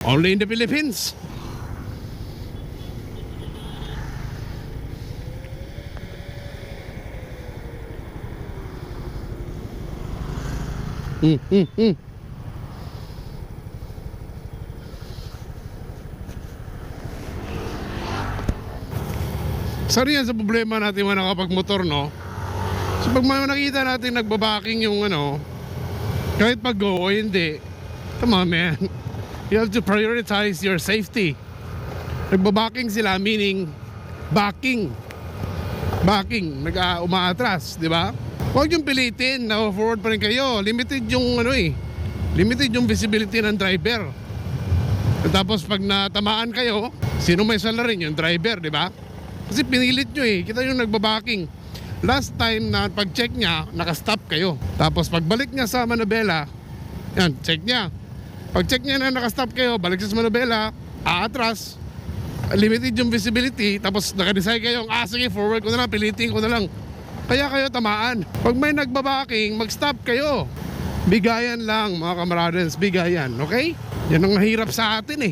Only in the Philippines. Isa rin yan sa problema natin mga nakapagmotor, no? So pag nakita natin nagbabaking yung ano, kahit pag-go o hindi, come on man, you have to prioritize your safety. Nagbabaking sila, meaning backing, umaatras, di ba? Huwag yung pilitin na forward pa rin kayo. Limited yung ano limited yung visibility ng driver. Tapos pag natamaan kayo, sino may salarin? Yung driver, di ba? Kasi pinilit nyo kita yung nagbabaking. Last time na pag-check niya, nakastop kayo. Tapos pagbalik niya sa Manobela, yan, check niya. Pag-check niya na nakastop kayo, balik siya sa Manobela, aatras, limited yung visibility, tapos nakadecide kayong, sige, forward ko na lang, pilitin ko na lang. Kaya kayo tamaan. Pag may nagbabaking, mag-stop kayo. Bigayan lang mga kamaradas, bigayan, okay? Yan ang mahirap sa atin